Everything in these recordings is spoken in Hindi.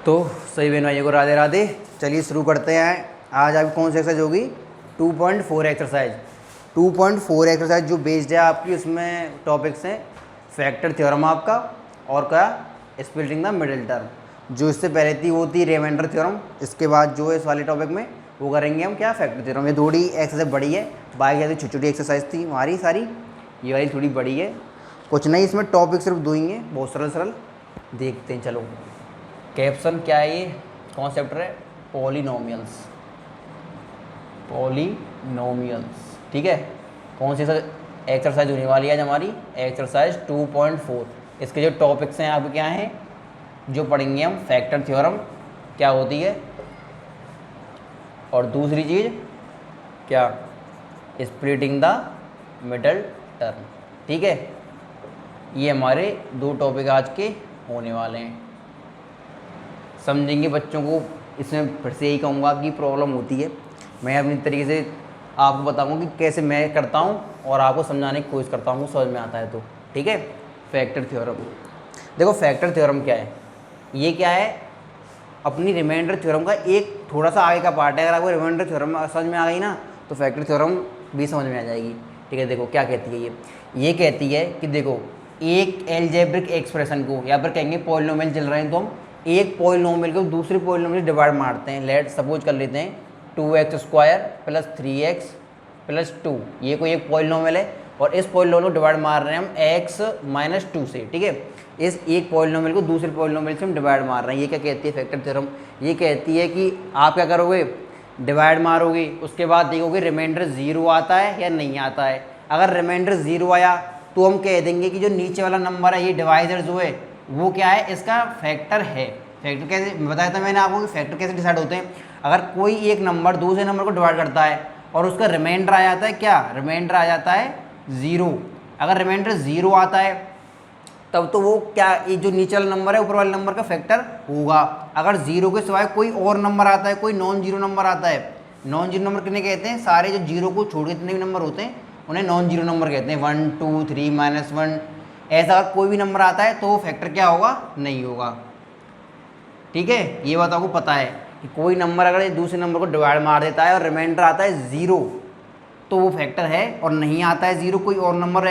तो सही बहन भाइयों को राधे राधे। चलिए शुरू करते हैं। आज आपकी कौन सी एक्सरसाइज होगी? 2.4 एक्सरसाइज। 2.4 एक्सरसाइज जो बेस्ड है आपकी, उसमें टॉपिक्स हैं फैक्टर थ्योरम आपका, और क्या, स्प्लिटिंग द मिडिल टर्म। जो इससे पहले थी वो थी रिमाइंडर थ्योरम। इसके बाद जो है इस वाले टॉपिक में वो करेंगे हम क्या, फैक्टर थ्योरम। ये थोड़ी एक्सरसाइज बड़ी है, बाकी ज़्यादा छोटी छोटी एक्सरसाइज थी हमारी सारी, ये वाली थोड़ी बड़ी है। कुछ नहीं, इसमें टॉपिक सिर्फ दो ही हैं, बहुत सरल सरल। देखते हैं चलो। कैप्शन क्या है? ये कौन सा चैप्टर है? पॉलिनोमियल्स। पॉलिनोमियल्स, ठीक है। कौन सी एक्सरसाइज होने वाली है आज हमारी? एक्सरसाइज 2.4। इसके जो टॉपिक्स हैं आपके क्या हैं जो पढ़ेंगे हम? फैक्टर थ्योरम क्या होती है, और दूसरी चीज़ क्या, स्प्लिटिंग द मिडल टर्म, ठीक है। ये हमारे दो टॉपिक आज के होने वाले हैं। समझेंगे बच्चों को। इसमें फिर से यही कहूँगा कि प्रॉब्लम होती है, मैं अपनी तरीके से आपको बताऊँगा कि कैसे मैं करता हूँ और आपको समझाने की कोशिश करता हूँ, समझ में आता है तो, ठीक है। फैक्टर थ्योरम, देखो फैक्टर थ्योरम क्या है? ये क्या है? अपनी रिमाइंडर थ्योरम का एक थोड़ा सा आगे का पार्ट है। अगर आपको रिमाइंडर थ्योरम समझ में आ गई ना, तो फैक्टर थ्योरम भी समझ में आ जाएगी, ठीक है। देखो क्या कहती है ये कहती है कि देखो एक एल्जेब्रिक एक्सप्रेशन को, या फिर कहेंगे पॉलिनोमियल चल रहे हैं तो हम एक पॉलिनोमियल को दूसरे पॉलिनोमियल से डिवाइड मारते हैं। लेट सपोज कर लेते हैं 2x² + 3x + 2, ये कोई एक पॉलिनोमियल है, और इस पॉलिनोमियल को डिवाइड मार रहे हैं हम x - 2 से, ठीक है। इस एक पॉलिनोमियल को दूसरे पॉलिनोमियल से हम डिवाइड मार रहे हैं। ये क्या कहती है फैक्टर थ्योरम? ये कहती है कि आप क्या करोगे, डिवाइड मारोगे, उसके बाद देखोगे रिमाइंडर 0 आता है या नहीं आता है। अगर रिमाइंडर 0 आया तो हम कह देंगे कि जो नीचे वाला नंबर है, ये डिवाइजर जो है वो क्या है, इसका फैक्टर है। फैक्टर कैसे बताया था मैंने आपको कि फैक्टर कैसे डिसाइड होते हैं? अगर कोई एक नंबर दूसरे नंबर को डिवाइड करता है और उसका रिमाइंडर आ जाता है, क्या रिमाइंडर आ जाता है 0। अगर रिमाइंडर 0 आता है तब तो वो क्या, ये जो नीचे वाला नंबर है ऊपर वाले नंबर का फैक्टर होगा। अगर 0 के सिवाय कोई और नंबर आता है, कोई नॉन जीरो नंबर आता है, नॉन जीरो नंबर कितने कहते हैं? सारे जो जीरो को छोड़ के जितने भी नंबर होते हैं उन्हें नॉन जीरो नंबर कहते हैं। 1 2 3 -1, ऐसा अगर कोई भी नंबर आता है तो वो फैक्टर क्या होगा, नहीं होगा, ठीक है। ये बात आपको पता है कि कोई नंबर अगर दूसरे नंबर को डिवाइड मार देता है और रिमाइंडर आता है 0 तो वो फैक्टर है, और नहीं आता है 0, कोई और नंबर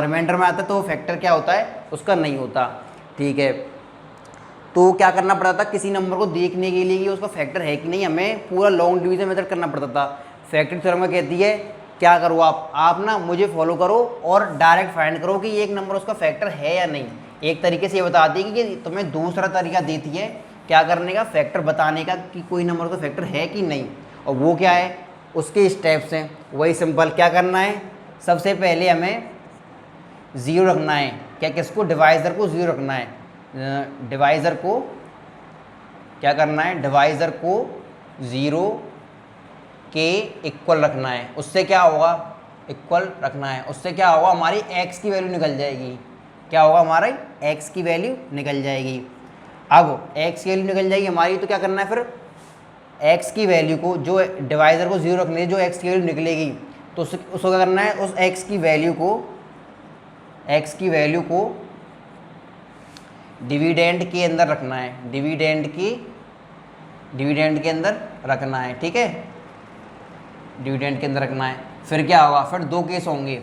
रिमाइंडर में आता है तो वो फैक्टर क्या होता है, उसका नहीं होता, ठीक है। तो क्या करना पड़ता था किसी नंबर को देखने के लिए कि उसका फैक्टर है कि नहीं, हमें पूरा लॉन्ग डिवीजन मेथड करना पड़ता था। फैक्टर थ्योरम कहती है क्या करो आप ना मुझे फॉलो करो और डायरेक्ट फाइंड करो कि एक नंबर उसका फैक्टर है या नहीं। एक तरीके से ये बताती है कि तुम्हें दूसरा तरीका देती है क्या करने का, फैक्टर बताने का, कि कोई नंबर का फैक्टर है कि नहीं। और वो क्या है, उसके स्टेप्स हैं, वही सिंपल। क्या करना है, सबसे पहले हमें 0 रखना है। क्या, किसको? डिवाइज़र को 0 रखना है। डिवाइज़र को क्या करना है, डिवाइज़र को 0 के इक्वल रखना है। उससे क्या होगा, इक्वल रखना है, उससे क्या होगा, हमारी x की वैल्यू निकल जाएगी। क्या होगा, हमारी x की वैल्यू निकल जाएगी। अब x की वैल्यू निकल जाएगी हमारी, तो क्या करना है फिर, x की वैल्यू को, जो डिवाइज़र को 0 रखने है, जो x की वैल्यू निकलेगी तो उसको क्या करना है, उस x की वैल्यू को डिविडेंड के अंदर रखना है। डिविडेंड के अंदर रखना है, ठीक है। डिविडेंड के अंदर रखना है। फिर क्या होगा, फिर दो केस होंगे।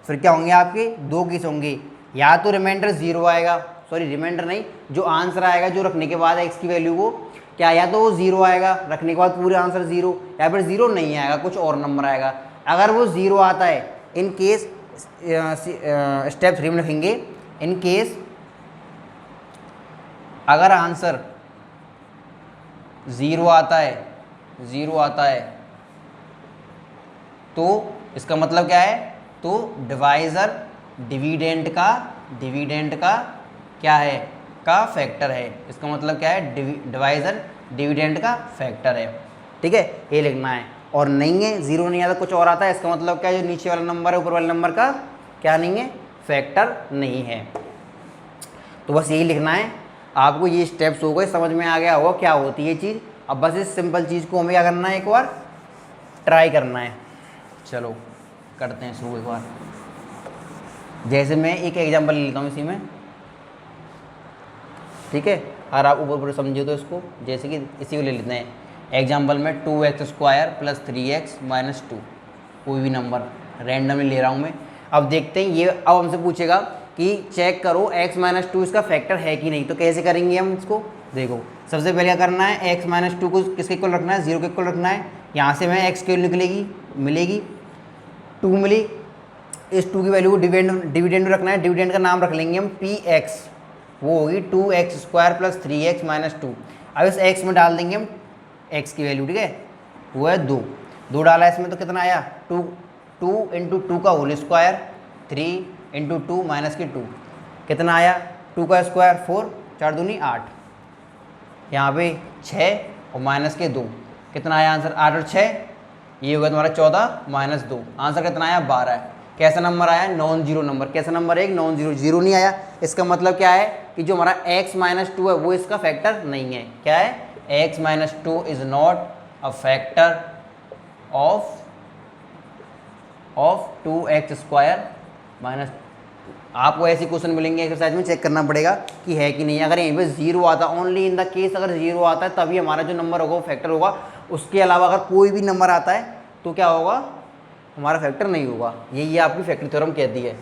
फिर क्या होंगे आपके, दो केस होंगे। या तो रिमाइंडर 0 आएगा, सॉरी रिमाइंडर नहीं, जो आंसर आएगा जो रखने के बाद x की वैल्यू को, क्या, या तो वो 0 आएगा रखने के बाद पूरे आंसर 0, या फिर 0 नहीं आएगा, कुछ और नंबर आएगा। अगर वो 0 आता है, इन केस स्टेप 3 में लिखेंगे, इन केस अगर आंसर 0 आता है तो इसका मतलब क्या है, तो डिविडेंड का क्या है, का फैक्टर है। इसका मतलब क्या है, डिवाइज़र डिविडेंड का फैक्टर है, ठीक है। ये लिखना है। और नहीं है, 0 नहीं आता, कुछ और आता है, इसका मतलब क्या है, जो नीचे वाला नंबर है ऊपर वाले नंबर का क्या नहीं है, फैक्टर नहीं है। तो बस यही लिखना है आपको। ये स्टेप्स हो गए, समझ में आ गया होगा क्या होती है चीज़। अब बस इस सिंपल चीज़ को हमें क्या करना है, एक बार ट्राई करना है। चलो करते हैं शुरू एक बार। जैसे मैं एक एग्जांपल ले लेता हूँ इसी में, ठीक है। अगर आप ऊपर ऊपर समझिए तो इसको, जैसे कि इसी को ले लेते हैं एग्जाम्पल में 2x² + 3x - 2, कोई भी नंबर रैंडमली ले रहा हूँ मैं। अब देखते हैं ये, अब हमसे पूछेगा कि चेक करो x - 2 इसका फैक्टर है कि नहीं। तो कैसे करेंगे हम इसको, देखो सबसे पहले क्या करना है, x - 2 को किसके इक्वल रखना है, 0 के इक्वल रखना है। यहाँ से मैं x के निकलेगी, मिलेगी 2 मिली, इस 2 की वैल्यू को डिविडेंड रखना है, डिविडेंड का नाम रख लेंगे हम px, वो होगी 2x² + 3x - 2। अब इस x में डाल देंगे हम x की वैल्यू, ठीक है, वो है 2 डाला इसमें तो कितना आया 2 × 2 का होल स्क्वायर, 3 × 2 - 2 कितना आया 2 का स्क्वायर 4, 4 दूनी 8, यहाँ पे 6 और -2 कितना आया आंसर 8 और 6, ये होगा तुम्हारा 14 - 2, आंसर कितना आया 12। कैसा नंबर आया, नॉन जीरो नंबर। कैसा नंबर है, नॉन जीरो, जीरो नहीं आया। इसका मतलब क्या है कि जो हमारा x - 2 है वो इसका फैक्टर नहीं है। क्या है, x - 2 is not a factor of 2x² आपको ऐसे क्वेश्चन मिलेंगे एक्सरसाइज में, चेक करना पड़ेगा कि है कि नहीं। अगर यहीं पे 0 आता, ओनली इन द केस अगर 0 आता है तभी हमारा जो नंबर होगा वो फैक्टर होगा। उसके अलावा अगर कोई भी नंबर आता है तो क्या होगा, हमारा फैक्टर नहीं होगा। यही आपकी फैक्टर थ्योरम कहती है।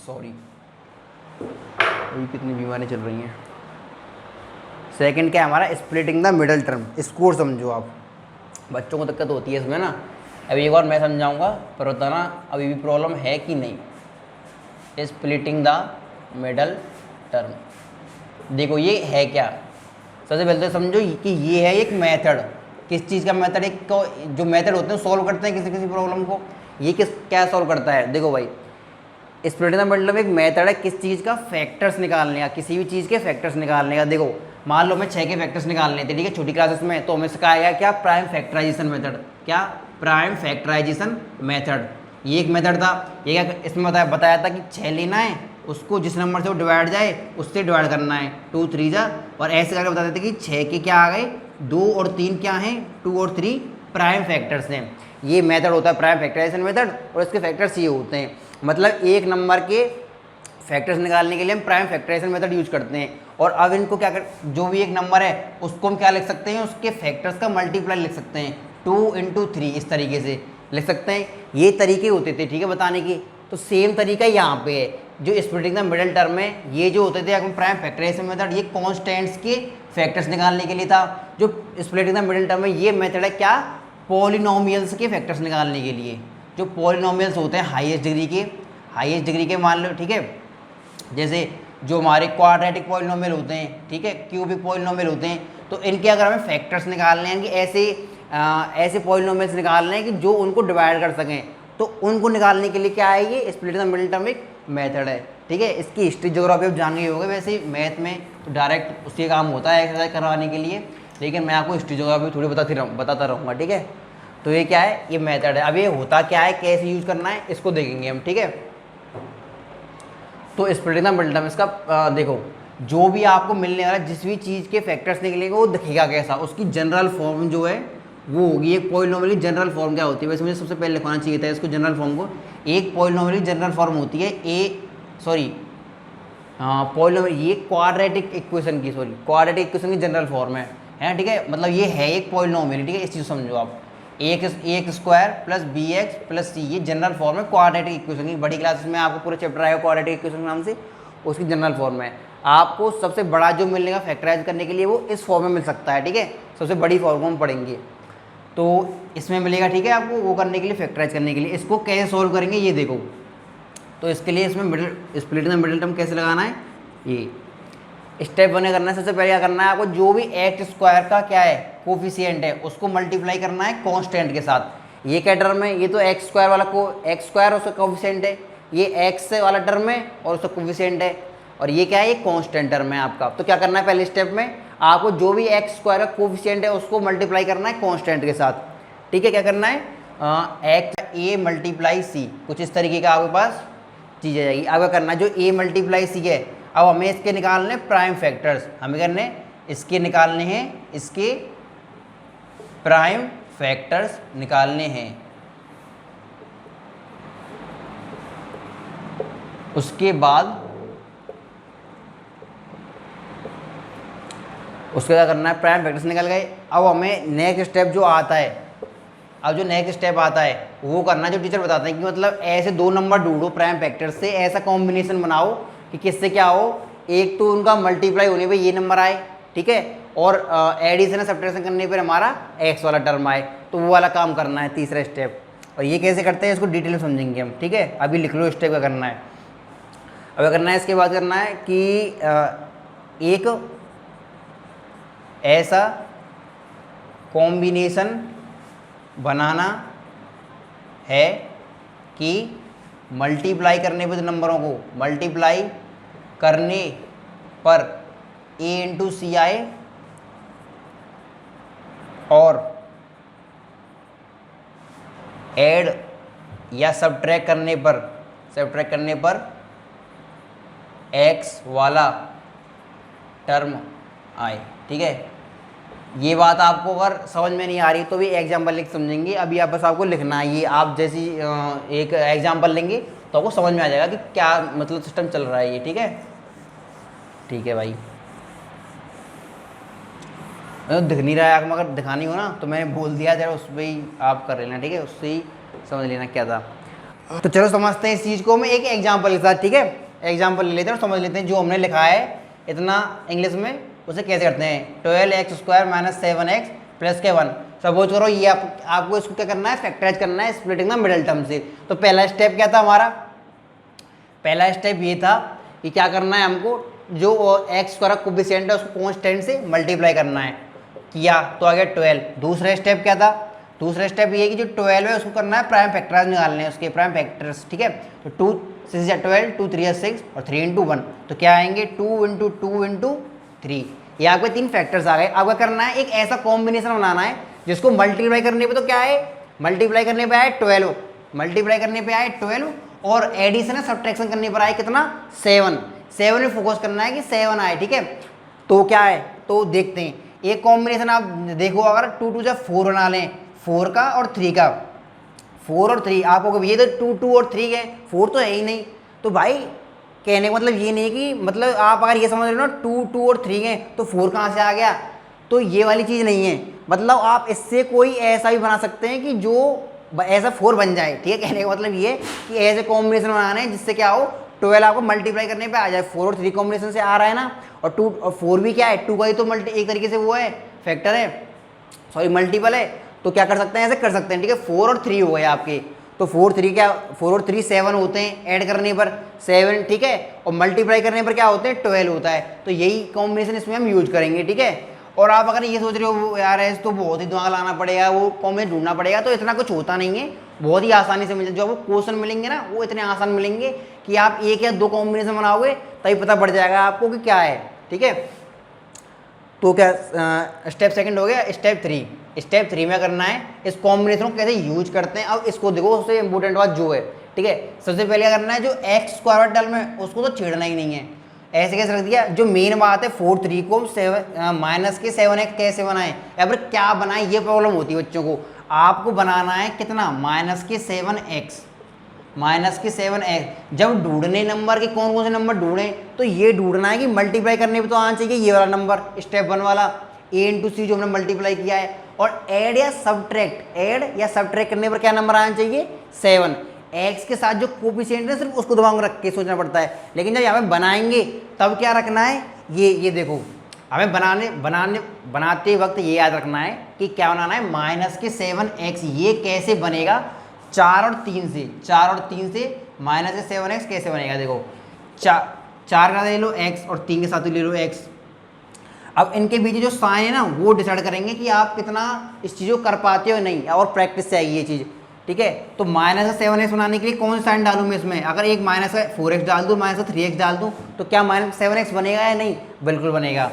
सॉरी, ये कितनी बीमारियाँ चल रही हैं। सेकंड क्या है हमारा, स्प्लिटिंग द मिडल टर्म। इसको समझो आप, बच्चों को दिक्कत होती है इसमें ना। अभी एक बार मैं समझाऊंगा, पर बताना अभी भी प्रॉब्लम है कि नहीं। स्प्लिटिंग द मिडल टर्म, देखो ये है क्या, सबसे पहले तो समझो कि ये है एक मेथड। किस चीज़ का मेथड, एक जो मेथड होते हैं सॉल्व करते हैं किसी किसी प्रॉब्लम को, ये क्या सॉल्व करता है। देखो भाई, स्प्लिटिंग द मिडल टर्म एक मेथड है किस चीज़ का, फैक्टर्स निकालने का, किसी भी चीज़ के फैक्टर्स निकालने का। देखो मान लो मैं 6 के फैक्टर्स निकालने थे, ठीक है, छोटी क्लासेस में, तो हमें सिखाया गया क्या, प्राइम फैक्टराइजेशन मेथड। क्या, प्राइम फैक्टराइजेशन मेथड, ये एक मेथड था। ये क्या इसमें बताया था कि 6 लेना है, उसको जिस नंबर से वो डिवाइड जाए उससे डिवाइड करना है, 2 3 जा, और ऐसे करके बताते थे कि 6 के क्या आ गए, 2 और 3 क्या हैं, 2 और 3 प्राइम फैक्टर्स हैं। ये मेथड होता है प्राइम फैक्टराइजेशन मेथड, और इसके फैक्टर्स ये होते हैं। मतलब एक नंबर के फैक्टर्स निकालने के लिए हम प्राइम फैक्टराइजेशन मेथड यूज करते हैं। और अब इनको क्या कर, जो भी एक नंबर है उसको हम क्या लिख सकते हैं, उसके फैक्टर्स का मल्टीप्लाई लिख सकते हैं, 2 × 3 इस तरीके से लिख सकते हैं। ये तरीके होते थे, ठीक है, बताने की। तो सेम तरीका यहाँ पे है, जो स्प्लिटिंग द मिडल टर्म में ये जो होते थे अपन प्राइम फैक्टराइजेशन मेथड, ये कॉन्स्टेंट्स के फैक्टर्स निकालने के लिए था। जो स्प्लिटिंग द मिडल टर्म में ये मेथड है क्या, पॉलिनोमियल्स के फैक्टर्स निकालने के लिए। जो पॉलिनोमियल्स होते हैं हाईएस्ट डिग्री के मान लो, ठीक है, जैसे जो हमारे क्वाड्रेटिक पॉलिनोमियल होते हैं, ठीक है, क्यूबिक पॉलिनोमियल होते हैं, तो इनके अगर हमें फैक्टर्स निकालने हैं कि ऐसे पॉलिनोमियल्स निकालने हैं कि जो उनको डिवाइड कर सकें, तो उनको निकालने के लिए क्या है, ये स्प्लिटिंग द मिडल टर्म एक मेथड है, ठीक है। इसकी हिस्ट्री ज्योग्राफी आप जान गए होंगे, वैसे ही मैथ में तो डायरेक्ट उसके काम होता है एक्सरसाइज करवाने के लिए, लेकिन मैं आपको हिस्ट्री ज्योग्राफी थोड़ी बताता रहूँगा, ठीक है। तो ये क्या है, ये मेथड है। अब ये होता क्या है, कैसे यूज़ करना है, इसको देखेंगे हम, ठीक है। तो स्प्लिटिंग द मिडल टर्म इसका देखो, जो भी आपको मिलने वाला जिस भी चीज़ के फैक्टर्स निकलेंगे वो दिखेगा कैसा, उसकी जनरल फॉर्म जो है वो होगी एक पॉलिनोमियल की जनरल फॉर्म क्या होती है। वैसे मुझे सबसे पहले लिखवाना चाहिए था इसको, जनरल फॉर्म को। एक पॉलिनोमियल की जनरल फॉर्म होती है पॉलिनोमियल, ये क्वाड्रेटिक इक्वेशन की जनरल फॉर्म है, ठीक है। मतलब ये है एक पॉलिनोमियल, ठीक है, इस चीज़ समझो आप। a² + bx + c, ये जनरल फॉर्म है क्वाड्रेटिक इक्वेशन की। बड़ी क्लासेस में आपको पूरा चैप्टर आएगा क्वाड्रेटिक इक्वेशन के नाम से, उसकी जनरल फॉर्म है। आपको सबसे बड़ा जो मिलेगा फैक्टराइज करने के लिए वो इस फॉर्म में मिल सकता है, ठीक है। सबसे बड़ी फॉर्म को हम पढ़ेंगे तो इसमें मिलेगा, ठीक है, आपको वो करने के लिए, फैक्टराइज करने के लिए। इसको कैसे सॉल्व करेंगे ये देखो। तो इसके लिए इसमें स्प्लिटिंग द मिडल टर्म कैसे लगाना है, ये स्टेप 1 करना है। सबसे पहले क्या करना है आपको, जो भी x² का क्या है कोफिशिएंट है उसको मल्टीप्लाई करना है कांस्टेंट के साथ। ये क्या टर्म है, ये तो x² वाला x² उसका कोफिशिएंट है, ये x वाला टर्म है और उसका कोफिशिएंट है, और ये क्या है, ये कांस्टेंट टर्म है आपका। तो क्या करना है, पहले स्टेप में आपको जो भी x² का कोफिशिएंट है उसको मल्टीप्लाई करना है कांस्टेंट के साथ, ठीक है। क्या करना है, a × c, कुछ इस तरीके का आपके पास चीज़ आ जाएगी। अब क्या करना है, जो a × c है, अब हमें इसके निकालने प्राइम फैक्टर्स, हमें करने इसके निकालने हैं, इसके प्राइम फैक्टर्स निकालने हैं। उसके बाद उसके क्या करना है, प्राइम फैक्टर्स निकल गए। अब हमें नेक्स्ट स्टेप जो आता है, अब जो नेक्स्ट स्टेप आता है वो करना है जो टीचर बताते हैं कि मतलब ऐसे दो नंबर ढूंढो प्राइम फैक्टर से, ऐसा कॉम्बिनेशन बनाओ कि किससे क्या हो, एक तो उनका मल्टीप्लाई होने पे ये नंबर आए, ठीक है, और एडिशन सब्ट्रैक्शन करने पर हमारा एक्स वाला टर्म आए, तो वो वाला काम करना है तीसरा स्टेप। और ये कैसे करते हैं इसको डिटेल में समझेंगे हम, ठीक है। अभी लिख लो स्टेप का करना है। अब करना है, इसके बाद करना है कि एक ऐसा कॉम्बिनेशन बनाना है कि मल्टीप्लाई करने पर नंबरों को मल्टीप्लाई करने पर a इंटू सी आए और ऐड या सब्ट्रैक्ट करने पर x वाला टर्म आए, ठीक है। ये बात आपको अगर समझ में नहीं आ रही तो भी एग्जाम्पल लिख समझेंगे। अभी आप बस आपको लिखना है, ये आप जैसी एक एग्जाम्पल लेंगे तो आपको समझ में आ जाएगा कि क्या मतलब सिस्टम चल रहा है ये, ठीक है। ठीक है भाई, दिख नहीं रहा है आपको, अगर दिखानी हो ना तो मैंने बोल दिया, जरा उस पर ही आप कर लेना, ठीक है, उससे ही समझ लेना क्या था। तो चलो समझते हैं इस चीज़ को मैं एक एग्जाम्पल के साथ, ठीक है। एग्जाम्पल ले लेते हैं और समझ लेते हैं जो हमने लिखा है इतना इंग्लिश में उसे कैसे करते हैं। 12x² - 7x प्लस के 1। सपोज करो ये आपको इसको क्या करना है, फैक्टराइज करना है स्प्लिटिंग द मिडिल टर्म से। तो पहला स्टेप क्या था हमारा, पहला स्टेप ये था कि क्या करना है हमको, जो x का कोफिशिएंट है उसको कांस्टेंट से मल्टीप्लाई करना है, किया तो आ गया 12। दूसरा स्टेप क्या था, दूसरा स्टेप ये है कि जो 12 है उसको करना है प्राइम फैक्टराइज निकालने हैं उसके प्राइम फैक्टर्स, ठीक है। तो 2 6 या 12, 2 3 या 6 और 3 इंटू 1, तो क्या आएंगे 2 इंटू 2 इंटू 3। ये आपके 3 फैक्टर्स आ गए। अब क्या करना है, एक ऐसा कॉम्बिनेशन बनाना है जिसको मल्टीप्लाई करने पे तो क्या है, मल्टीप्लाई करने पे आए 12, मल्टीप्लाई करने पे आए 12 और एडिशन है सब्ट्रैक्शन करने पर आए कितना 7 में फोकस करना है कि 7 आए, ठीक है। तो क्या है, तो देखते हैं एक कॉम्बिनेशन आप देखो, अगर 2 2 जा 4 बना लें, 4 का और 3 का, 4 और 3 आपको ये तो 2 2 और 3 है, 4 तो है ही नहीं। तो भाई कहने का मतलब ये नहीं कि मतलब आप अगर ये समझ रहे हो ना 2 2 और 3 है तो 4 कहाँ से आ गया, तो ये वाली चीज़ नहीं है। मतलब आप इससे कोई ऐसा भी बना सकते हैं कि जो ऐसा 4 बन जाए, ठीक है। कहने का मतलब ये कि ऐसे कॉम्बिनेशन बनाना है जिससे क्या हो 12 आपको मल्टीप्लाई करने पे आ जाए। 4 और 3 कॉम्बिनेशन से आ रहा है ना, और 2 और 4 भी क्या है, 2 का ही तो एक तरीके से वो है फैक्टर है, सॉरी मल्टीपल है। तो क्या कर सकते हैं, ऐसे कर सकते हैं, ठीक है। 4 और 3 हो गए आपके, तो 4 3 क्या, 4 और 3 7 होते हैं ऐड करने पर 7, ठीक है, और मल्टीप्लाई करने पर क्या होते हैं 12 होता है। तो यही कॉम्बिनेशन इसमें हम यूज करेंगे, ठीक है। और आप अगर ये सोच रहे हो यार ऐसे तो बहुत ही दिमाग लगाना पड़ेगा, वो कॉम्बिनेशन ढूंढना पड़ेगा, तो इतना कुछ होता नहीं है, बहुत ही आसानी से मिल जाए। जो आपको क्वेश्चन मिलेंगे ना वो इतने आसान मिलेंगे कि आप एक या दो कॉम्बिनेशन बनाओगे तभी पता पड़ जाएगा आपको कि क्या है, ठीक है। तो क्या स्टेप सेकंड हो गया। स्टेप 3 में करना है इस कॉम्बिनेशन को कैसे यूज करते हैं। अब इसको देखो, उससे इंपॉर्टेंट बात जो है, ठीक है, सबसे पहले क्या करना है, जो एक्स स्क्वायर टर्म है उसको तो छेड़ना ही नहीं है, ऐसे कैसे रख दिया। जो मेन बात है 4 3 को माइनस के 7x कैसे बनाए या फिर क्या बनाए, ये प्रॉब्लम होती है बच्चों को। आपको बनाना है कितना, माइनस के 7x। जब ढूंढने नंबर के कौन कौन से नंबर ढूंढे, तो ये ढूंढना है कि मल्टीप्लाई करने पे तो आना चाहिए ये वाला नंबर, स्टेप 1 वाला a इंटू सी जो हमने मल्टीप्लाई किया है, और ऐड या सब्ट्रैक्ट करने पर क्या नंबर आना चाहिए 7। एक्स के साथ जो कोफिशिएंट है सिर्फ उसको दिमाग में रख के सोचना पड़ता है, लेकिन जब यहाँ पे बनाएंगे तब क्या रखना है, ये देखो हमें बनाते वक्त ये याद रखना है कि क्या बनाना है, माइनस के 7x। ये कैसे बनेगा, 4 और 3 से माइनस के 7x कैसे बनेगा। देखो 4 का ले लो x और 3 के साथ ले लो x। अब इनके बीच जो साइन है ना वो डिसाइड करेंगे कि आप कितना इस चीज़ को कर पाते हो नहीं, और प्रैक्टिस से आएगी ये चीज़, ठीक है। तो माइनस का 7x बनाने के लिए कौन सा साइन डालूँ मैं इसमें, अगर एक माइनस का 4x डाल दूँ, माइनस का 3x डाल दूँ, तो क्या माइनस 7x बनेगा या नहीं, बिल्कुल बनेगा।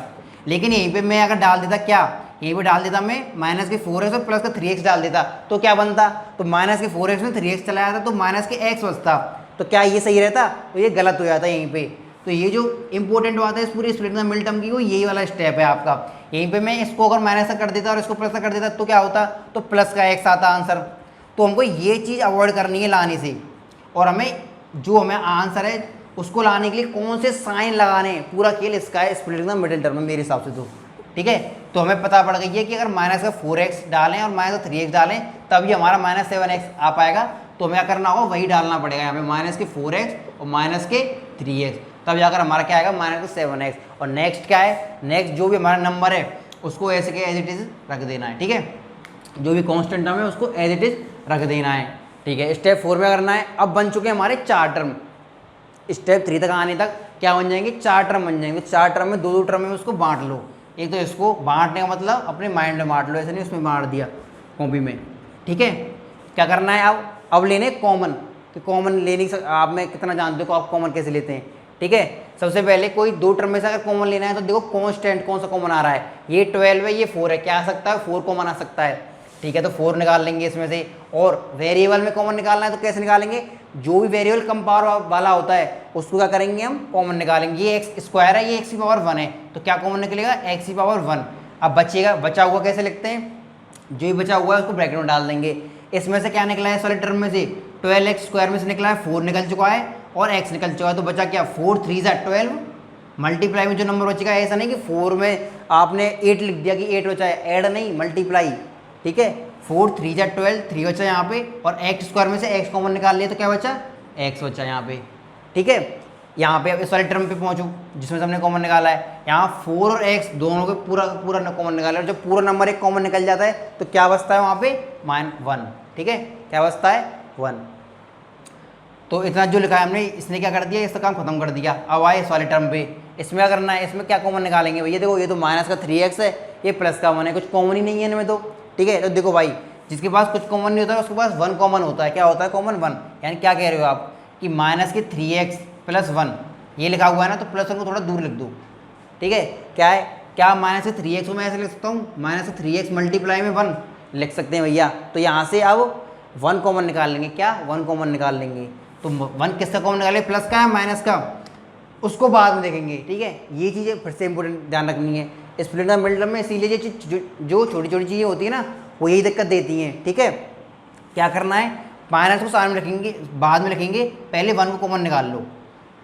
लेकिन यहीं पे मैं अगर डाल देता, क्या यहीं पे डाल देता मैं माइनस के 4x और प्लस का 3x डाल देता, तो क्या बनता, तो माइनस के 4x में 3x चला जाता तो माइनस के x बचता, तो क्या ये सही रहता, तो ये गलत हो जाता यहीं पे। तो ये जो इंपॉर्टेंट बात है इस पूरी स्प्लिटिंग द मिडिल टर्म की, वो यही वाला स्टेप है आपका। यहीं पे मैं इसको अगर माइनस का कर देता और इसको प्लस का कर देता तो क्या होता, तो प्लस का x आता आंसर। तो हमको ये चीज़ अवॉइड करनी है लाने से, और हमें जो हमें आंसर है उसको लाने के लिए कौन से साइन लगाने हैं, पूरा खेल इसका है, स्प्लिटिंग द मिडिल टर्म में मेरे हिसाब से तो। ठीक है, तो हमें पता पड़ गई है कि अगर माइनस का 4x डालें और माइनस का 3x डालें तभी हमारा माइनस 7x आ पाएगा। तो हमें क्या करना होगा, वही डालना पड़ेगा यहाँ पे, माइनस के 4x और माइनस के 3x, तब जाकर हमारा क्या आएगा, माइनस का 7x। और नेक्स्ट क्या है, नेक्स्ट जो भी हमारा नंबर है उसको ऐसे के एज इट इज रख देना है। ठीक है, जो भी कांस्टेंट टर्म है उसको एज इट इज रख देना है। ठीक है, स्टेप 4 में करना है। अब बन चुके हैं हमारे 4 टर्म, स्टेप 3 तक आने तक क्या बन जाएंगे, 4 टर्म बन जाएंगे। 4 टर्म में 2-2 टर्म में उसको बांट लो। एक तो इसको बांटने का मतलब अपने माइंड में बांट लो, ऐसे नहीं उसमें बांट दिया कॉपी में। ठीक है, क्या करना है अब लेने कॉमन, कि कॉमन लेने आप में कितना जानते हो आप कॉमन कैसे लेते हैं। ठीक है, सबसे पहले कोई 2 टर्म में से अगर कॉमन लेना है तो देखो कांस्टेंट कौन सा कॉमन आ रहा है, ये 12 है, ये 4 है, क्या आ सकता है, 4 कॉमन आ सकता है। ठीक है, तो 4 निकाल लेंगे इसमें से। और वेरिएबल में कॉमन निकालना है तो कैसे निकालेंगे, जो भी वेरिएबल कम पावर वाला होता है उसको क्या करेंगे, हम कॉमन निकालेंगे। ये एक्स स्क्वायर है, ये एक्स की पावर 1 है, तो क्या कॉमन निकलेगा, एक्स की पावर 1। अब बचेगा, बचा हुआ कैसे लिखते हैं, जो ही बचा हुआ है उसको ब्रैकेट में डाल देंगे। इसमें से क्या निकला है, सारे टर्म में से 12x स्क्वायर में से निकला है 4 निकल चुका है और x निकल चुका है, तो बचा क्या, 4 3 12। मल्टीप्लाई में जो नंबर बचेगा, ऐसा नहीं कि 4 में आपने 8 लिख दिया कि 8 बचा है, ऐड नहीं, मल्टीप्लाई। ठीक है, 4 3 12, 3 बचा यहाँ पे, और एक्स स्क्वायर में से x कॉमन निकाल लिया तो क्या बचा, x बचा यहाँ पे। ठीक है, यहाँ पे अब इस वाले टर्म पे पहुँचो जिसमें से हमने कॉमन निकाला है, यहाँ 4 और x दोनों के पूरा कॉमन निकाला है। जब पूरा नंबर एक कॉमन निकल जाता है तो क्या बचता है वहाँ पे, -1। ठीक है, क्या बचता है, 1। तो इतना जो लिखा है हमने, इसने क्या कर दिया, इसका काम खत्म कर दिया। अब आए इस वाले टर्म पे, इसमें क्या करना है, इसमें क्या कॉमन निकालेंगे भैया, देखो ये तो माइनस का 3x है, ये प्लस का 1 है, कुछ कॉमन ही नहीं है इनमें तो। ठीक है, तो देखो भाई, जिसके पास कुछ कॉमन नहीं होता है उसके पास 1 कॉमन होता है। क्या होता है, कॉमन 1। यानी क्या कह रहे हो आप कि माइनस के 3x + 1 ये लिखा हुआ है ना, तो +1 को थोड़ा दूर लिख दो। ठीक है, क्या है, क्या माइनस के 3x को मैं ऐसे लिख सकता हूँ, माइनस के 3x मल्टीप्लाई में 1 लिख सकते हैं भैया। तो यहाँ से अब 1 कॉमन निकाल लेंगे, क्या 1 कॉमन निकाल लेंगे। तो 1 किसका कॉमन निकाले, प्लस का है माइनस का, उसको बाद में देखेंगे। ठीक है, ये चीज़ें फिर से इंपॉर्टेंट ध्यान रखनी है स्प्लिट द मिडिल टर्म में। इसीलिए ये चीज़ जो छोटी छोटी चीज़ें होती है ना, वो यही दिक्कत देती हैं। ठीक है, क्या करना है, माइनस को सामने रखेंगे, बाद में लिखेंगे, पहले 1 को कॉमन निकाल लो।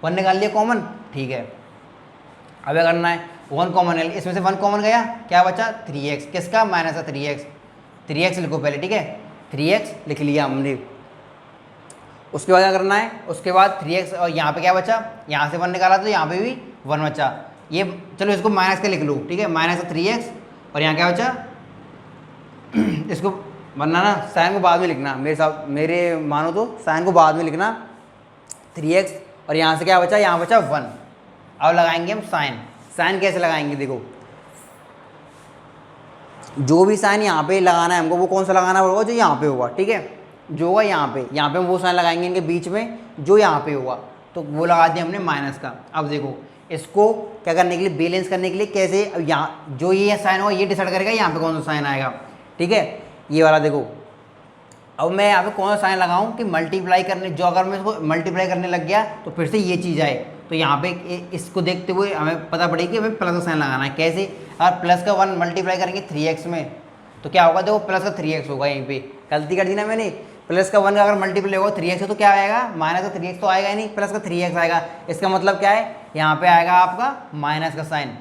1 निकाल लिया कॉमन, ठीक है। अब क्या करना है, 1 कॉमन है, इसमें से 1 कॉमन गया, क्या बचा, 3x, किसका, माइनस का 3x। 3x लिखो पहले। ठीक है, 3x लिख लिया हमने। उसके बाद क्या करना है, उसके बाद 3x, और यहाँ पे क्या बचा, यहाँ से 1 निकाला तो यहाँ पे भी 1 बचा। ये चलो इसको माइनस का लिख लो। ठीक है, माइनस का 3x, और यहाँ क्या बचा इसको वरना ना साइन को बाद में लिखना, मेरे मानो तो साइन को बाद में लिखना, 3x, और यहाँ से क्या बचा, यहाँ बचा 1। अब लगाएंगे हम साइन। साइन कैसे लगाएंगे, देखो जो भी साइन यहाँ पे लगाना है हमको, वो कौन सा लगाना होगा, जो यहाँ पे होगा। ठीक है, जो होगा यहाँ पे हम वो साइन लगाएंगे इनके बीच में जो यहाँ पे होगा, तो वो लगा दिया हमने माइनस का। अब देखो इसको क्या करने के लिए, बैलेंस करने के लिए कैसे, अब यहाँ जो ये साइन होगा ये डिसाइड करेगा यहाँ पे कौन सा साइन आएगा। ठीक है, ये वाला देखो, अब मैं यहाँ पे कौन सा साइन लगाऊं कि मल्टीप्लाई करने, जो अगर मैं इसको मल्टीप्लाई करने लग गया तो फिर से ये चीज़ आए, तो यहाँ पे इसको देखते हुए हमें पता पड़ेगी कि हमें प्लस का साइन लगाना है। कैसे, अगर प्लस का 1 मल्टीप्लाई करेंगे 3x में तो क्या होगा, देखो प्लस का 3x होगा। यहीं पे गलती कर दी ना मैंने, प्लस का 1 का अगर मल्टीप्लाई होगा 3x से तो क्या आएगा, माइनस का 3x तो आएगा ही नहीं, प्लस का 3x आएगा। इसका मतलब क्या है, यहाँ पे आएगा आपका माइनस का साइन।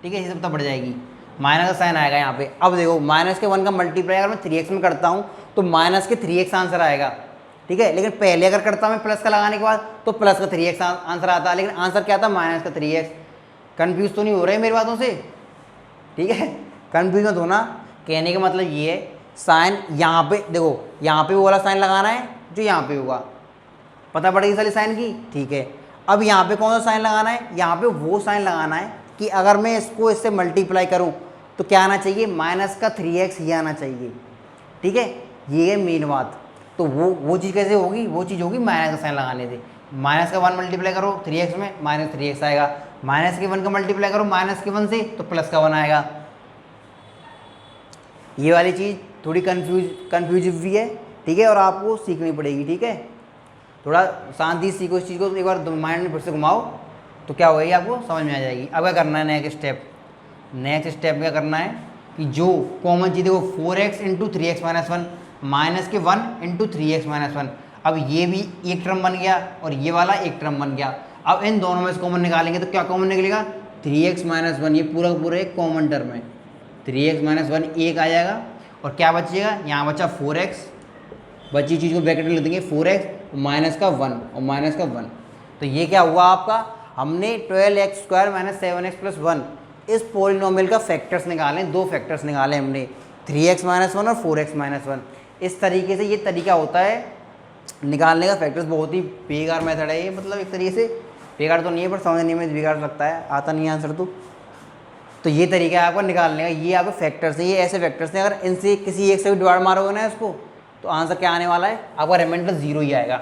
ठीक है, ये सब पता पड़ जाएगी, माइनस का साइन आएगा यहाँ पे। अब देखो माइनस के 1 का मल्टीप्लाई अगर मैं 3x में करता हूँ तो माइनस के 3x आंसर आएगा। ठीक है, लेकिन पहले अगर करता हूँ मैं प्लस का लगाने के बाद तो प्लस का 3x आंसर आता है, लेकिन आंसर क्या था, माइनस का 3x। कन्फ्यूज तो नहीं हो रहे मेरी बातों से। ठीक है, कन्फ्यूज मत होना। कहने का मतलब ये है, साइन यहाँ पे देखो, यहाँ पे वो वाला साइन लगाना है जो यहाँ पे होगा, पता पड़ेगी सारी साइन की। ठीक है, अब यहाँ पे कौन सा साइन लगाना है, यहाँ पे वो साइन लगाना है कि अगर मैं इसको इससे मल्टीप्लाई करूँ तो क्या आना चाहिए, माइनस का 3x ही आना चाहिए। ठीक है, ये है मेन बात। तो वो चीज़ कैसे होगी, वो चीज़ होगी माइनस का साइन लगाने से। माइनस का 1 मल्टीप्लाई करो 3x में, माइनस 3x आएगा। माइनस के 1 का मल्टीप्लाई करो माइनस के 1 से तो प्लस का 1 आएगा। ये वाली चीज़ थोड़ी कन्फ्यूज भी है। ठीक है, और आपको सीखनी पड़ेगी। ठीक है, थोड़ा शांति सीखो इस चीज़ को, एक बार माइंड में फिर से घुमाओ तो क्या होगी, आपको समझ में आ जाएगी। अब क्या करना है, नेक्स्ट स्टेप क्या करना है कि जो कॉमन चीज़ देखो 4x × 3x - 1 माइनस के 1 × 3x - 1। अब ये भी एक टर्म बन गया और ये वाला एक टर्म बन गया। अब इन दोनों में से कॉमन निकालेंगे तो क्या कॉमन निकलेगा, 3x माइनस वन, ये पूरा का पूरा एक कॉमन टर्म है, 3x माइनस वन एक आ जाएगा, और क्या बचेगा, यहाँ बचा 4x, बची चीज़ को ब्रैकेट में लिख देंगे 4x माइनस का 1 और माइनस का 1। तो ये क्या हुआ आपका, हमने 12x square minus 7x plus 1 इस पोलिनोमियल का फैक्टर्स निकाले, दो फैक्टर्स निकाले हमने, 3x माइनस वन और 4x माइनस वन। इस तरीके से ये तरीका होता है निकालने का फैक्टर्स। बहुत ही बेकार मेथड है ये, मतलब एक तरीके से बेकार तो नहीं है पर समझने में बेकार लगता है, आता नहीं आंसर तो ये तरीका है आपका निकालने का। ये आपके फैक्टर्स हैं, ये ऐसे फैक्टर्स हैं, अगर इनसे किसी एक से भी डिवाइड मारोगे ना इसको तो आंसर क्या आने वाला है आपका, रिमाइंडर 0 ही आएगा।